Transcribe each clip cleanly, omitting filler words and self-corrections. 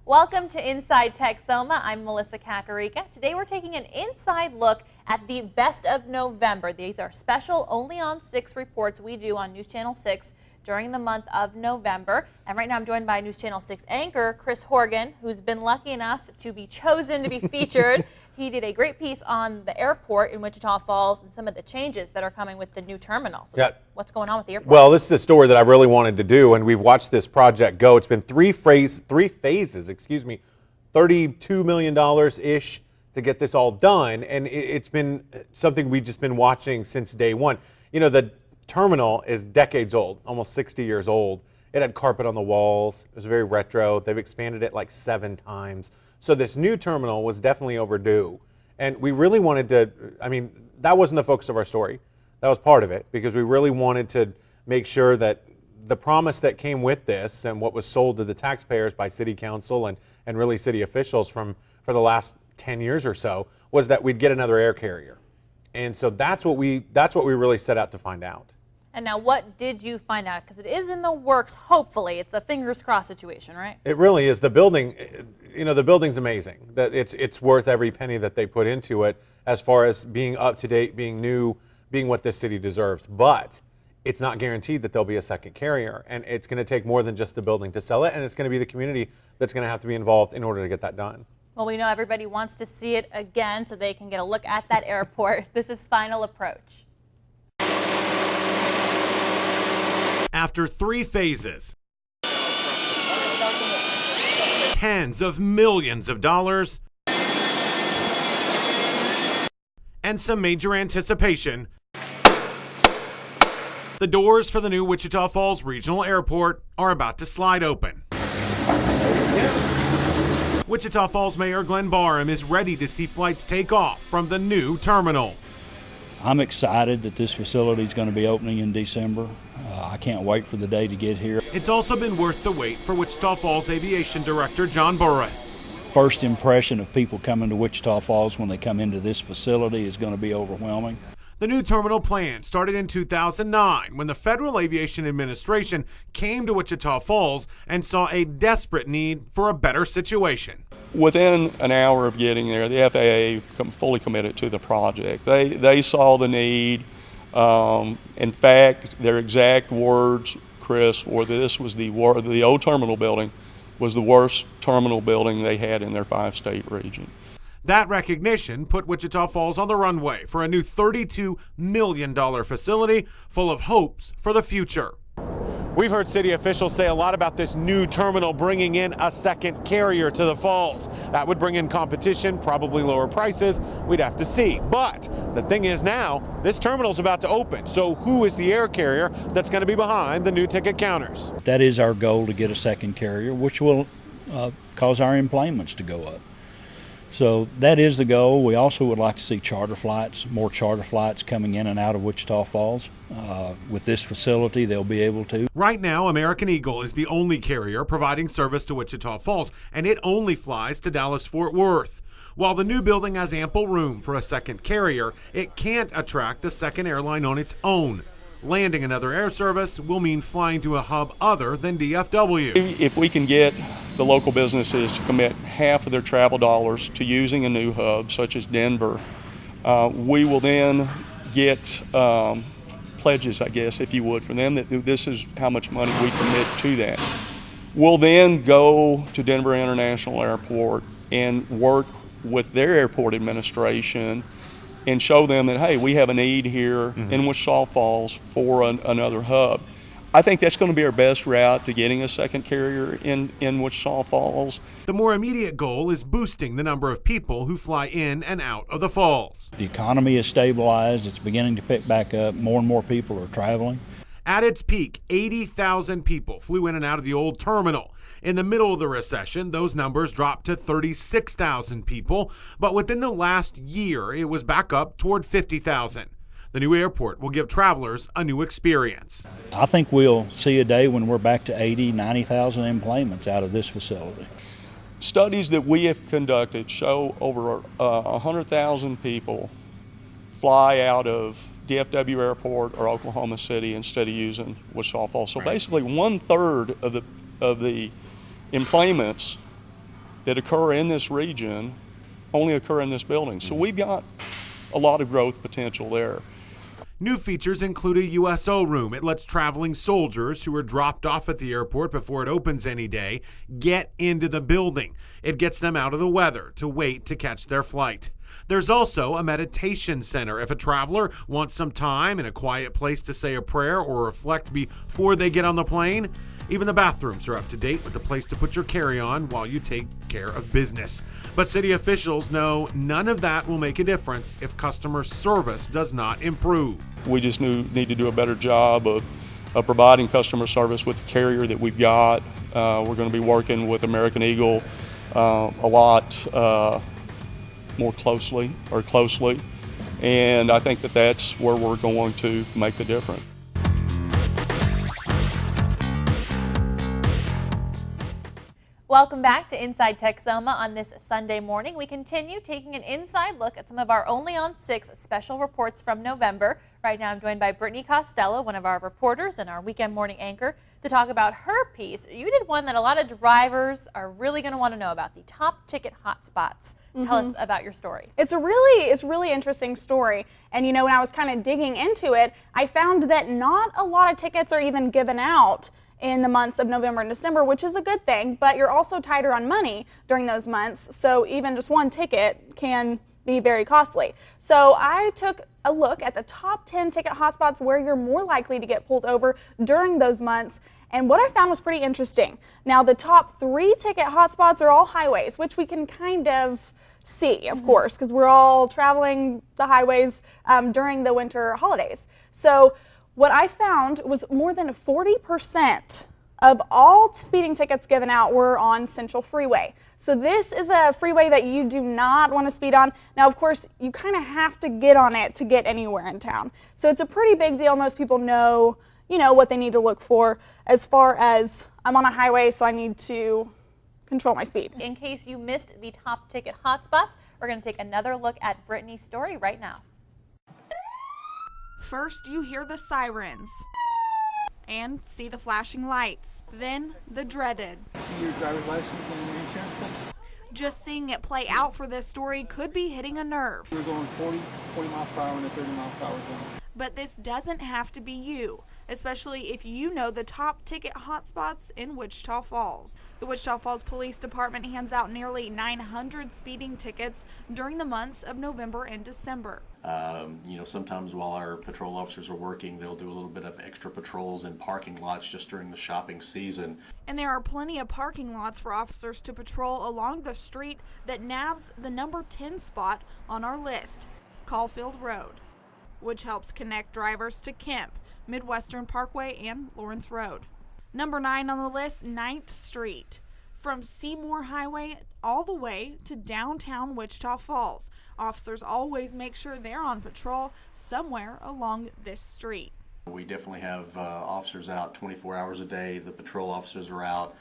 Welcome to Inside Texoma. I'm Melissa Kakarika. Today we're taking an inside look at the best of November. These are special only on 6 reports we do on News Channel 6 during the month of November. And right now I'm joined by News Channel 6 anchor Chris Horgan, who's been lucky enough to be chosen to be featured. He did a great piece on the airport in Wichita Falls and some of the changes that are coming with the new terminal. So yeah. What's going on with the airport? Well, this is a story that I really wanted to do, and we've watched this project go. It's been three phases, $32 million-ish to get this all done, and it's been something we've just been watching since day one. You know, the terminal is decades old, almost 60 years old. It had carpet on the walls. It was very retro. They've expanded it like 7 times. So this new terminal was definitely overdue. And we really wanted to, that wasn't the focus of our story. That was part of it, because we really wanted to make sure that the promise that came with this and what was sold to the taxpayers by city council and really city officials for the last 10 years or so was that we'd get another air carrier. And so that's what we really set out to find out. And now what did you find out? Because it is in the works, hopefully. It's a fingers crossed situation, right? It really is. The building, the building's amazing. That it's worth every penny that they put into it as far as being up to date, being new, being what this city deserves. But it's not guaranteed that there'll be a second carrier. And it's going to take more than just the building to sell it. And it's going to be the community that's going to have to be involved in order to get that done. Well, we know everybody wants to see it again so they can get a look at that airport. This is Final Approach. After 3 phases, tens of millions of dollars, and some major anticipation, the doors for the new Wichita Falls Regional Airport are about to slide open. Wichita Falls Mayor Glenn Barham is ready to see flights take off from the new terminal. I'm excited that this facility is going to be opening in December. I can't wait for the day to get here. It's also been worth the wait for Wichita Falls Aviation Director John Burris. First impression of people coming to Wichita Falls when they come into this facility is going to be overwhelming. The new terminal plan started in 2009 when the Federal Aviation Administration came to Wichita Falls and saw a desperate need for a better situation. Within an hour of getting there, the FAA fully committed to the project. They saw the need. In fact, their exact words, Chris, were this was the old terminal building was the worst terminal building they had in their 5-state region. That recognition put Wichita Falls on the runway for a new $32 million facility full of hopes for the future. We've heard city officials say a lot about this new terminal bringing in a second carrier to the falls. That would bring in competition, probably lower prices. We'd have to see. But the thing is now, this terminal's about to open. So who is the air carrier that's going to be behind the new ticket counters? That is our goal, to get a second carrier, which will cause our employments to go up. So that is the goal. We also would like to see charter flights, more charter flights coming in and out of Wichita Falls. With this facility, they'll be able to. Right now, American Eagle is the only carrier providing service to Wichita Falls, and it only flies to Dallas-Fort Worth. While the new building has ample room for a second carrier, it can't attract a second airline on its own. Landing another air service will mean flying to a hub other than DFW. If we can get the local businesses to commit half of their travel dollars to using a new hub, such as Denver, we will then get pledges, I guess, if you would, from them that this is how much money we commit to that. We'll then go to Denver International Airport and work with their airport administration and show them that, hey, we have a need here in Wichita Falls for another hub. I think that's going to be our best route to getting a second carrier in Wichita Falls. The more immediate goal is boosting the number of people who fly in and out of the falls. The economy is stabilized. It's beginning to pick back up. More and more people are traveling. At its peak, 80,000 people flew in and out of the old terminal. In the middle of the recession, those numbers dropped to 36,000 people, but within the last year, it was back up toward 50,000. The new airport will give travelers a new experience. I think we'll see a day when we're back to 80, 90,000 employments out of this facility. Studies that we have conducted show over 100,000 people fly out of DFW Airport or Oklahoma City instead of using Wichita Falls. So basically 1/3 of the employments that occur in this region only occur in this building. So we've got a lot of growth potential there. New features include a USO room. It lets traveling soldiers who are dropped off at the airport before it opens any day get into the building. It gets them out of the weather to wait to catch their flight. There's also a meditation center. If a traveler wants some time in a quiet place to say a prayer or reflect before they get on the plane, even the bathrooms are up to date with a place to put your carry-on while you take care of business. But city officials know none of that will make a difference if customer service does not improve. We just need to do a better job of providing customer service with the carrier that we've got. We're going to be working with American Eagle a lot more closely, and I think that that's where we're going to make the difference. Welcome back to Inside Texoma on this Sunday morning. We continue taking an inside look at some of our Only on 6 special reports from November. Right now I'm joined by Brittany Costello, one of our reporters and our weekend morning anchor, to talk about her piece. You did one that a lot of drivers are really going to want to know about, the top ticket hotspots. Tell us about your story. It's a really interesting story. And you know, when I was kind of digging into it, I found that not a lot of tickets are even given out in the months of November and December, which is a good thing, but you're also tighter on money during those months, so even just one ticket can be very costly. So I took a look at the top 10 ticket hotspots where you're more likely to get pulled over during those months, and what I found was pretty interesting. Now, the top 3 ticket hotspots are all highways, which we can kind of see, of course, because we're all traveling the highways during the winter holidays. So what I found was more than 40% of all speeding tickets given out were on Central Freeway. So this is a freeway that you do not want to speed on. Now, of course, you kind of have to get on it to get anywhere in town. So it's a pretty big deal. Most people know, what they need to look for as far as I'm on a highway, so I need to control my speed. In case you missed the top ticket hotspots, we're going to take another look at Brittany's story right now. First, you hear the sirens and see the flashing lights, then the dreaded. See your driver's license and your insurance, please? Just seeing it play out for this story could be hitting a nerve. We're going 40 miles per hour in a 30 miles per hour zone. But this doesn't have to be you, especially if you know the top ticket hotspots in Wichita Falls. The Wichita Falls Police Department hands out nearly 900 speeding tickets during the months of November and December. Sometimes while our patrol officers are working, they'll do a little bit of extra patrols in parking lots just during the shopping season. And there are plenty of parking lots for officers to patrol along the street that nabs the number 10 spot on our list, Caulfield Road, which helps connect drivers to Kemp, Midwestern Parkway, and Lawrence Road. Number 9 on the list, 9th Street. From Seymour Highway all the way to downtown Wichita Falls. Officers always make sure they're on patrol somewhere along this street. We definitely have officers out 24 hours a day. The patrol officers are out.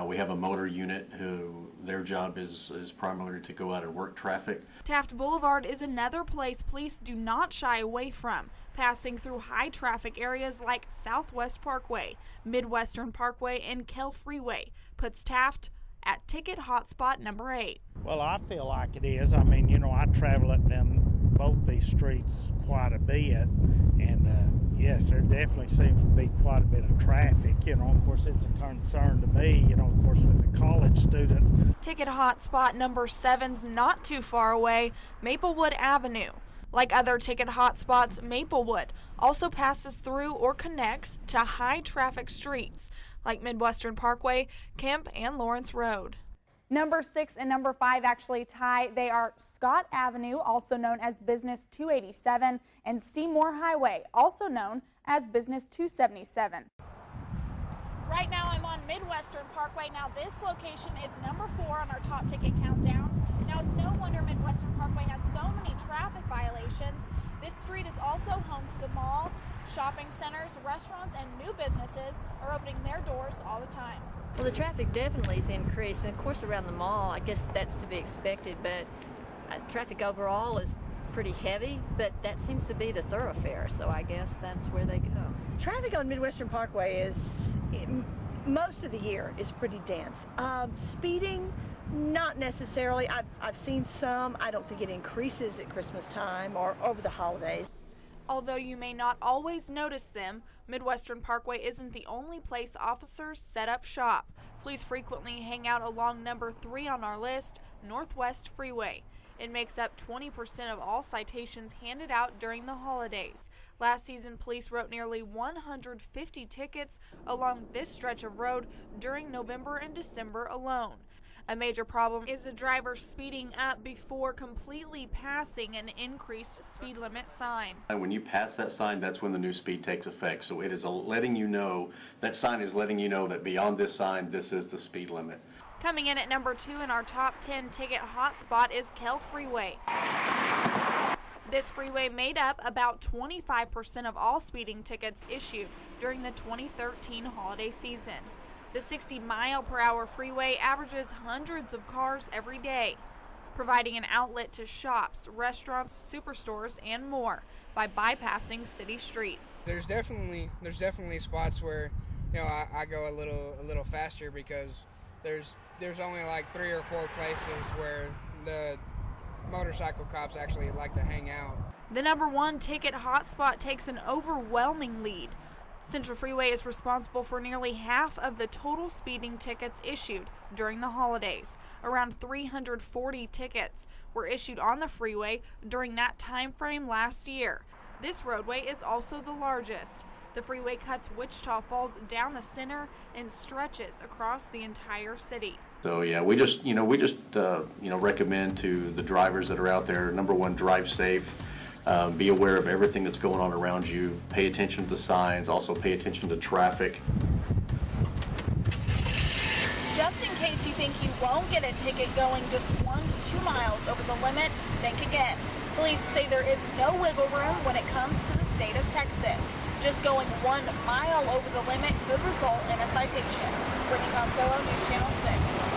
We have a motor unit who their job is primarily to go out and work traffic. Taft Boulevard is another place police do not shy away from, passing through high traffic areas like Southwest Parkway, Midwestern Parkway, and Kell Freeway. Puts Taft at ticket hotspot number 8. Well, I feel like it is. I mean, I travel up down both these streets quite a bit, and yes, there definitely seems to be quite a bit of traffic. Of course, it's a concern to me, of course, with the college students. Ticket hotspot number 7's not too far away, Maplewood Avenue. Like other ticket hotspots, Maplewood also passes through or connects to high traffic streets like Midwestern Parkway, Kemp, and Lawrence Road. Number 6 and number 5 actually tie. They are Scott Avenue, also known as Business 287, and Seymour Highway, also known as Business 277. Right now I'm on Midwestern Parkway. Now this location is number 4 on our top ticket countdowns. Now it's no wonder Midwestern Parkway has so many traffic violations. This street is also home to the mall, shopping centers, restaurants, and new businesses are opening their doors all the time. Well, the traffic definitely is increased, and of course around the mall, I guess that's to be expected, but traffic overall is pretty heavy, but that seems to be the thoroughfare, so I guess that's where they go. Traffic on Midwestern Parkway is, most of the year, is pretty dense. Speeding, Not necessarily. I've seen some. I don't think it increases at Christmas time or over the holidays. Although you may not always notice them, Midwestern Parkway isn't the only place officers set up shop. Police frequently hang out along number 3 on our list, Northwest Freeway. It makes up 20% of all citations handed out during the holidays. Last season, police wrote nearly 150 tickets along this stretch of road during November and December alone. A major problem is the driver speeding up before completely passing an increased speed limit sign. And when you pass that sign, that's when the new speed takes effect. So it is letting you know, that sign is letting you know that beyond this sign, this is the speed limit. Coming in at number 2 in our top 10 ticket hotspot is Kell Freeway. This freeway made up about 25% of all speeding tickets issued during the 2013 holiday season. The 60-mile-per-hour freeway averages hundreds of cars every day, providing an outlet to shops, restaurants, superstores, and more by bypassing city streets. There's definitely spots where, you know, I go a little faster because there's only like 3 or 4 places where the motorcycle cops actually like to hang out. The number 1 ticket hotspot takes an overwhelming lead. Central Freeway is responsible for nearly half of the total speeding tickets issued during the holidays. Around 340 tickets were issued on the freeway during that time frame last year. This roadway is also the largest. The freeway cuts Wichita Falls down the center and stretches across the entire city. So yeah, we just recommend to the drivers that are out there, number 1, drive safe. Be aware of everything that's going on around you. Pay attention to the signs. Also pay attention to traffic. Just in case you think you won't get a ticket going just 1 to 2 miles over the limit, think again. Police say there is no wiggle room when it comes to the state of Texas. Just going 1 mile over the limit could result in a citation. Brittany Costello, News Channel 6.